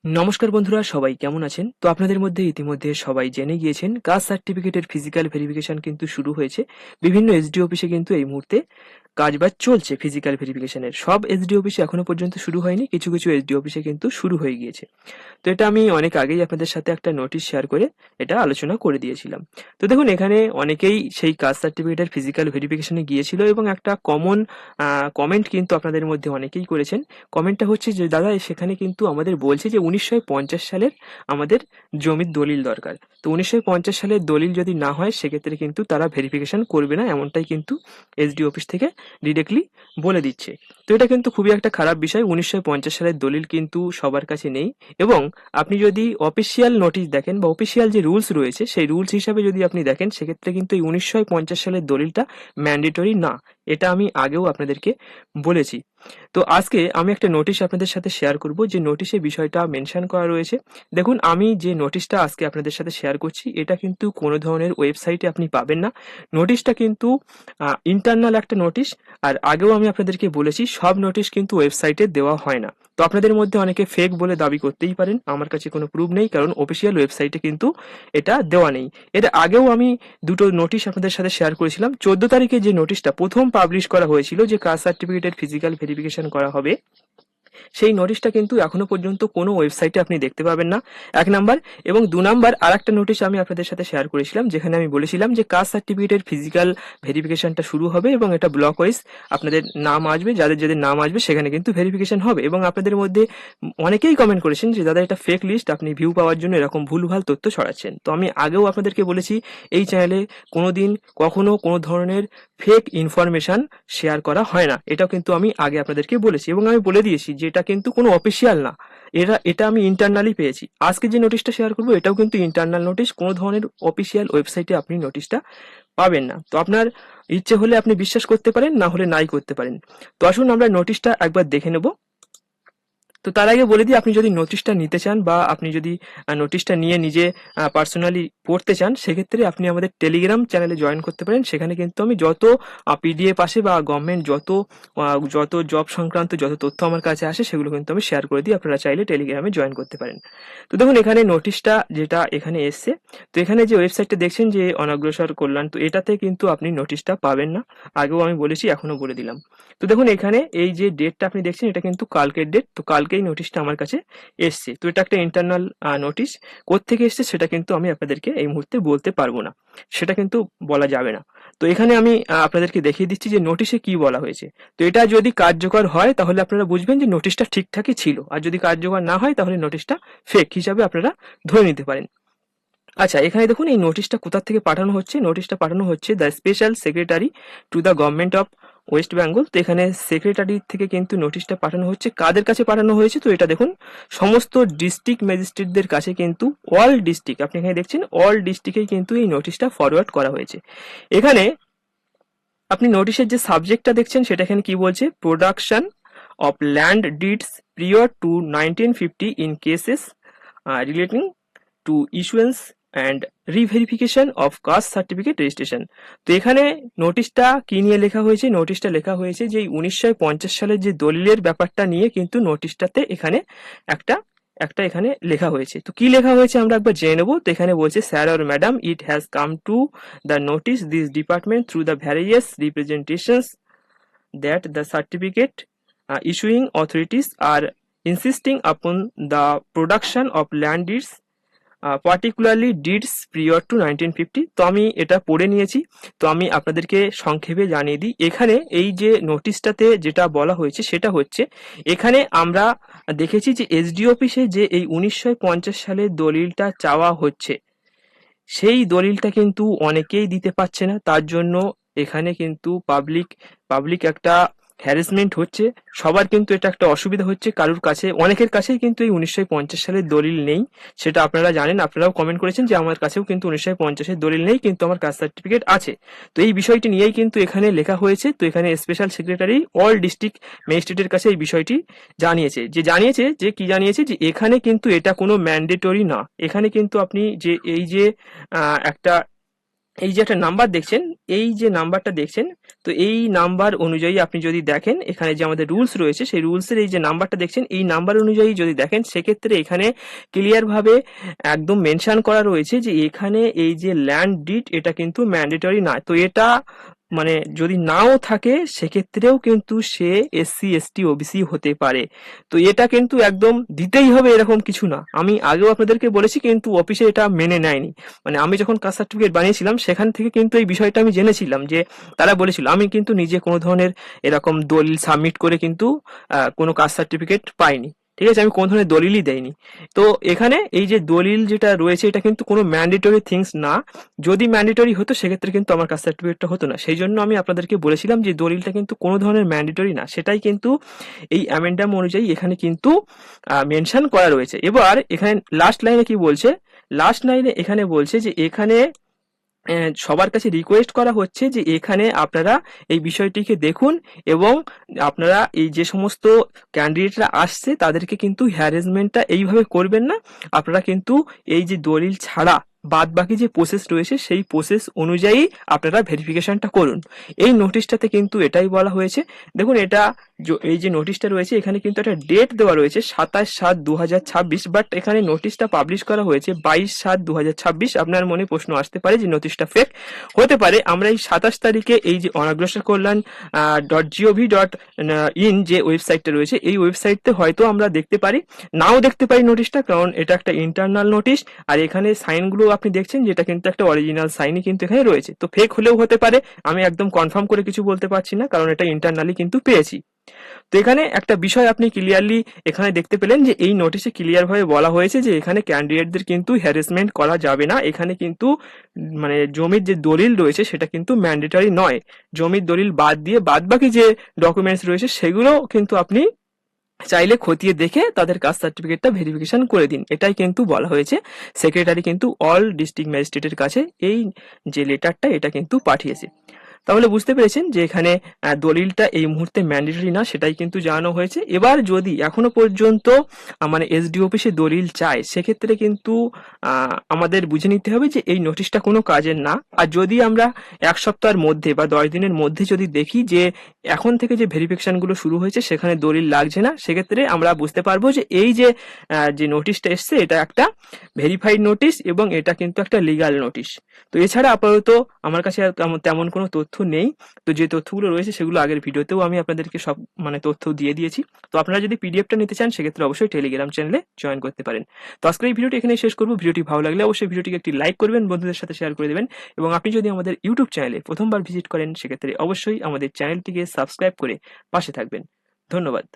নমস্কার বন্ধুরা, সবাই কেমন আছেন? তো আপনাদের মধ্যে ইতিমধ্যে সবাই জেনে গিয়েছেন কাস্ট সার্টিফিকেটের ফিজিক্যাল ভেরিফিকেশন কিন্তু শুরু হয়েছে। বিভিন্ন এসডি অফিসে কিন্তু এই মুহূর্তে কাজবাজ চলছে ফিজিক্যাল ভেরিফিকেশনের। সব এসডি অফিসে এখনো পর্যন্ত শুরু হয়নি, কিছু কিছু এসডি অফিসে কিন্তু শুরু হয়ে গিয়েছে। তো এটা আমি অনেক আগেই আপনাদের সাথে একটা নোটিশ শেয়ার করে এটা আলোচনা করে দিয়েছিলাম। তো দেখুন, এখানে অনেকেই সেই কাস্ট সার্টিফিকেটের ফিজিক্যাল ভেরিফিকেশনে গিয়েছিল এবং একটা কমন কমেন্ট কিন্তু আপনাদের মধ্যে অনেকেই করেছেন। কমেন্টটা হচ্ছে যে, দাদা সেখানে কিন্তু আমাদের বলছে যে 1950 সালের আমাদের জমির দলিল দরকার। তো 1950 সালের দলিল যদি না হয় সেক্ষেত্রে কিন্তু তারা ভেরিফিকেশন করবে না, এমনটাই কিন্তু এসডি অফিস থেকে ডিরেক্টলি বলে দিচ্ছে। তো এটা কিন্তু খুবই একটা খারাপ বিষয়। 1950 সালের দলিল কিন্তু সবার কাছে নেই, এবং আপনি যদি অফিসিয়াল নোটিশ দেখেন বা অফিসিয়াল যে রুলস রয়েছে সেই রুলস হিসাবে যদি আপনি দেখেন, সেক্ষেত্রে কিন্তু এই 1950 সালের দলিলটা ম্যান্ডেটরি না। এটা আমি আগেও আপনাদেরকে বলেছি। তো আজকে আমি একটা নোটিশ আপনাদের সাথে শেয়ার করব, যে নোটিশে বিষয়টা মেনশন করা রয়েছে। দেখুন, আমি যে নোটিশটা আজকে আপনাদের সাথে শেয়ার করছি এটা কিন্তু কোনো ধরনের ওয়েবসাইটে আপনি পাবেন না। নোটিশটা কিন্তু ইন্টারনাল একটা নোটিশ। আর আগেও আমি আপনাদেরকে বলেছি, সব নোটিশ কিন্তু ওয়েবসাইটে দেওয়া হয় না। তো আপনাদের মধ্যে অনেকে ফেক বলে দাবি করতেই পারেন, আমার কাছে কোনো প্রুফ নেই, কারণ অফিসিয়াল ওয়েবসাইটে কিন্তু এটা দেওয়া নেই। এর আগেও আমি দুটো নোটিশ আপনাদের সাথে শেয়ার করেছিলাম। 14 তারিখে যে নোটিশটা প্রথম পাবলিশ করা হয়েছিল, যে কাস্ট সার্টিফিকেটের ফিজিক্যাল ভেরিফিকেশন করা হবে, সেই নোটিশটা কিন্তু এখনো পর্যন্ত কোনো ওয়েবসাইটে আপনি দেখতে পাবেন না, 1 নাম্বার। এবং 2 নাম্বার, আরেকটা নোটিশ আমি আপনাদের সাথে শেয়ার করেছিলাম, যেখানে আমি বলেছিলাম যে কাস্ট সার্টিফিকেটের ফিজিক্যাল ভেরিফিকেশনটা শুরু হবে এবং এটা ব্লক ওয়াইজ আপনাদের নাম আসবে, যাদের যাদের নাম আসবে সেখানে কিন্তু ভেরিফিকেশন হবে। এবং আপনাদের মধ্যে অনেকেই কমেন্ট করেছেন যে, দাদা এটা ফেক লিস্ট, আপনি ভিউ পাওয়ার জন্য এরকম ভুলভাল তথ্য ছড়াচ্ছেন। তো আমি আগেও আপনাদেরকে বলেছি, এই চ্যানেলে কোনোদিন কখনো কোনো ধরনের ফেক ইনফরমেশন শেয়ার করা হয় না। এটাও কিন্তু আমি আগে আপনাদেরকে বলেছি, এবং আমি বলে দিয়েছি যে এটা কিন্তু কোনো অফিসিয়াল না। এটা আমি ইন্টারনালি পেয়েছি। আজকে যে নোটিশটা শেয়ার করবো এটাও কিন্তু ইন্টারনাল নোটিশ, কোনো ধরনের অফিসিয়াল ওয়েবসাইটে আপনি নোটিশটা পাবেন না। তো আপনার ইচ্ছে হলে আপনি বিশ্বাস করতে পারেন, না হলে নাই করতে পারেন। তো আসুন আমরা নোটিশটা একবার দেখে নেব। তো তার আগে বলে দিই, আপনি যদি নোটিশটা নিতে চান বা আপনি যদি নোটিশটা নিয়ে নিজে পার্সোনালি পড়তে চান, সেক্ষেত্রে আপনি আমাদের টেলিগ্রাম চ্যানেলে জয়েন করতে পারেন। সেখানে কিন্তু আমি যত পিডিএফ আসে বা গভর্নমেন্ট যত জব সংক্রান্ত যত তথ্য আমার কাছে আসে সেগুলো কিন্তু আমি শেয়ার করে দিই। আপনারা চাইলে টেলিগ্রামে জয়েন করতে পারেন। তো দেখুন, এখানে নোটিশটা যেটা এখানে এসছে, তো এখানে যে ওয়েবসাইটটা দেখছেন যে অনগ্রসর কল্যাণ, তো এটাতে কিন্তু আপনি নোটিশটা পাবেন না। আগেও আমি বলেছি, এখনো বলে দিলাম। তো দেখুন, এখানে এই যে ডেটটা আপনি দেখছেন এটা কিন্তু কালকের ডেট। তো কালকেই নোটিশটা আমার কাছে এসছে। তো এটা একটা ইন্টারনাল নোটিশ। কোত্থেকে এসছে সেটা কিন্তু আমি আপনাদেরকে এই মুহূর্তে বলতে পারবো না, সেটা কিন্তু বলা যাবে না। তো এখানে আমি আপনাদেরকে দেখিয়ে দিচ্ছি যে নোটিশে কি বলা হয়েছে। তো এটা যদি কার্যকর হয় তাহলে আপনারা বুঝবেন যে নোটিশটা ঠিকঠাকই ছিল, আর যদি কার্যকর না হয় তাহলে নোটিশটা ফেক হিসাবে আপনারা ধরে নিতে পারেন। আচ্ছা, এখানে দেখুন এই নোটিশটা কোথা থেকে পাঠানো হচ্ছে। নোটিশটা পাঠানো হচ্ছে the special secretary to the government of West Bengal. তো এখানে সেক্রেটারি থেকে কিন্তু নোটিশটা পাঠানো হচ্ছে। কাদের কাছে পাঠানো হয়েছে? তো এটা দেখুন, সমস্ত ডিস্ট্রিক্ট ম্যাজিস্ট্রেটদের কাছে কিন্তু, অল ডিস্ট্রিক্ট, আপনি এখানে দেখছেন অল ডিস্ট্রিক্টেই কিন্তু এই নোটিশটা ফরওয়ার্ড করা হয়েছে। এখানে আপনি নোটিশের যে সাবজেক্টটা দেখছেন সেটা এখানে কি বলছে, production of land deeds prior to 1950 in cases relating to issuance and reverification of caste certificate registration. তো এখানে নোটিশটা কি নিয়ে লেখা হয়েছে? নোটিশটা লেখা হয়েছে যে 1950 সালের যে দলিলের ব্যাপারটা নিয়ে কিন্তু নোটিশটাতে এখানে একটা একটা এখানে লেখা হয়েছে। তো কি লেখা হয়েছে আমরা একবার জেনে নেবো। তো এখানে বলছে, sir or madam, it has come to the notice this department through the various representations that the certificate issuing authorities are insisting upon the production of land deeds, particularly deeds prior to 1950। তো আমি এটা পড়ে নিয়েছি। তো আমি আপনাদেরকে সংক্ষেপে জানিয়ে দিই। এখানে এই যে নোটিশটাতে যেটা বলা হয়েছে সেটা হচ্ছে, এখানে আমরা দেখেছি যে এসডি অফিসে যে এই 1950 সালের দলিলটা চাওয়া হচ্ছে, সেই দলিলটা কিন্তু অনেকেই দিতে পারছে না। তার জন্য এখানে কিন্তু পাবলিক একটা হ্যারাসমেন্ট হচ্ছে। সবার কিন্তু এটা একটা অসুবিধা হচ্ছে। কারুর কাছে, অনেকের কাছেই কিন্তু এই 1950 সালের দলিল নেই, সেটা আপনারা জানেন। আপনারাও কমেন্ট করেছেন যে আমার কাছেও কিন্তু 1950-এর দলিল নেই, কিন্তু আমার কাস্ট সার্টিফিকেট আছে। তো এই বিষয়টি নিয়েই কিন্তু এখানে লেখা হয়েছে। তো এখানে স্পেশাল সেক্রেটারি অল ডিস্ট্রিক্ট ম্যাজিস্ট্রেটের কাছে এই বিষয়টি জানিয়েছে কি জানিয়েছে, যে এখানে কিন্তু এটা কোনো ম্যান্ডেটরি না। এখানে কিন্তু আপনি যে এই যে একটা এই যে একটা নাম্বার দেখছেন, এই যে নাম্বারটা দেখছেন, তো এই নাম্বার অনুযায়ী আপনি যদি দেখেন এখানে যে আমাদের রুলস রয়েছে, সেই রুলসের এই যে নাম্বারটা দেখছেন, এই নাম্বার অনুযায়ী যদি দেখেন সেক্ষেত্রে এখানে ক্লিয়ার ভাবে একদম মেনশন করা রয়েছে যে এখানে এই যে ল্যান্ড ডিড এটা কিন্তু ম্যান্ডেটরি নয়। তো এটা মানে যদি নাও থাকে সেক্ষেত্রেও কিন্তু সে এসসি এসটি ওবিসি হতে পারে। তো এটা কিন্তু একদম দিতেই হবে এরকম কিছু না। আমি আগেও আপনাদেরকে বলেছি, কিন্তু অফিসে এটা মেনে নেয়নি। মানে আমি যখন কাস্ট সার্টিফিকেট বানিয়েছিলাম সেখান থেকে কিন্তু এই বিষয়টা আমি জেনেছিলাম যে তারা বলেছিল, আমি কিন্তু নিজে কোনো ধরনের এরকম দলিল সাবমিট করে কিন্তু কোনো কাস্ট সার্টিফিকেট পাইনি। ঠিক আছে, আমি কোনো ধরনের দলিলই দেইনি। তো এখানে এই যে দলিল যেটা রয়েছে এটা কিন্তু কোনো ম্যান্ডেটরি থিংস না। যদি ম্যান্ডেটরি হতো সেক্ষেত্রে কিন্তু আমার কাস্ট সার্টিফিকেটটা হতো না। সেই জন্য আমি আপনাদেরকে বলেছিলাম যে দলিলটা কিন্তু কোনো ধরনের ম্যান্ডেটরি না, সেটাই কিন্তু এই অ্যামেন্ডাম অনুযায়ী এখানে কিন্তু মেনশন করা রয়েছে। এবার এখানে লাস্ট লাইনে কি বলছে, লাস্ট লাইনে এখানে বলছে যে এখানে সবার কাছে রিকোয়েস্ট করা হচ্ছে যে এখানে আপনারা এই বিষয়টিকে দেখুন এবং আপনারা এই যে সমস্ত ক্যান্ডিডেটরা আসছে তাদেরকে কিন্তু হ্যারাসমেন্টটা এইভাবে করবেন না। আপনারা কিন্তু এই যে দলিল ছাড়া বাদ বাকি যে প্রসেস রয়েছে সেই প্রসেস অনুযায়ী আপনারা ভেরিফিকেশনটা করুন। এই নোটিশটাতে কিন্তু এটাই বলা হয়েছে। দেখুন এটা এই যে নোটিশটা রয়েছে এখানে কিন্তু একটা ডেট দেওয়া রয়েছে 27/7/2026, বাট এখানে নোটিশটা পাবলিশ করা হয়েছে 22/7/2026। আপনার মনে প্রশ্ন আসতে পারে যে নোটিশটা ফেক হতে পারে। আমরা এই 27 তারিখে এই যে অনগ্রসর কল্যাণ .gov.in যে ওয়েবসাইটটা রয়েছে এই ওয়েবসাইটতে হয়তো আমরা দেখতে পারি, নাও দেখতে পারি নোটিশটা, কারণ এটা একটা ইন্টারনাল নোটিশ। আর এখানে সাইনগুলো আপনি দেখছেন যেটা কিন্তু একটা অরিজিনাল সাইনই কিন্তু এখানে রয়েছে। তো ফেক হলেও হতে পারে, আমি একদম কনফার্ম করে কিছু বলতে পারছি না, কারণ এটা ইন্টারনালি কিন্তু পেয়েছি। তো এখানে একটা বিষয় আপনি ক্লিয়ারলি এখানে দেখতে পেলেন যে এই নোটিশে ক্লিয়ার ভাবে বলা হয়েছে যে এখানে ক্যান্ডিডেটদের কিন্তু হ্যারাসমেন্ট করা যাবে না। এখানে কিন্তু মানে জমির যে দলিল রয়েছে সেটা কিন্তু ম্যান্ডেটরি নয়। জমির দলিল বাদ দিয়ে বাদ বাকি যে ডকুমেন্টস রয়েছে সেগুলো কিন্তু আপনি চাইলে খতিয়ে দেখে তাদের কাস্ট সার্টিফিকেটটা ভেরিফিকেশন করে দিন, এটাই কিন্তু বলা হয়েছে। সেক্রেটারি কিন্তু অল ডিস্ট্রিক্ট ম্যাজিস্ট্রেটের কাছে এই যে লেটারটা এটা কিন্তু পাঠিয়েছে। তাহলে বুঝতে পেরেছেন যে এখানে দলিলটা এই মুহূর্তে ম্যান্ডেটরি না, সেটাই কিন্তু জানানো হয়েছে। এবার যদি এখনো পর্যন্ত মানে এসডি অফিসে দলিল চায় সেক্ষেত্রে কিন্তু আমাদের বুঝে নিতে হবে যে এই নোটিশটা কোনো কাজের না। আর যদি আমরা 1 সপ্তাহের মধ্যে বা 10 দিনের মধ্যে যদি দেখি যে এখন থেকে যে ভেরিফিকেশনগুলো শুরু হয়েছে সেখানে দলিল লাগছে না, সেক্ষেত্রে আমরা বুঝতে পারবো যে এই যে যে নোটিশটা এসছে এটা একটা ভেরিফাইড নোটিশ এবং এটা কিন্তু একটা লিগাল নোটিশ। তো এছাড়া আপাতত আমার কাছে আর তেমন কোনো তথ্য নেই। তো যে তথ্যগুলো রয়েছে সেগুলো আগের ভিডিওতেও আমি আপনাদেরকে সব মানে তথ্য দিয়ে দিয়েছি। তো আপনারা যদি পিডিএফটা নিতে চান সেক্ষেত্রে অবশ্যই টেলিগ্রাম চ্যানেলে জয়েন করতে পারেন। তো আজকের এই ভিডিওটি এখানে শেষ করবো। ভিডিওটি ভালো লাগলে অবশ্যই ভিডিওটিকে একটি লাইক করবেন, বন্ধুদের সাথে শেয়ার করে দেবেন এবং আপনি যদি আমাদের ইউটিউব চ্যানেলে প্রথমবার ভিজিট করেন সেক্ষেত্রে অবশ্যই আমাদের চ্যানেলটিকে সাবস্ক্রাইব করে পাশে থাকবেন। ধন্যবাদ।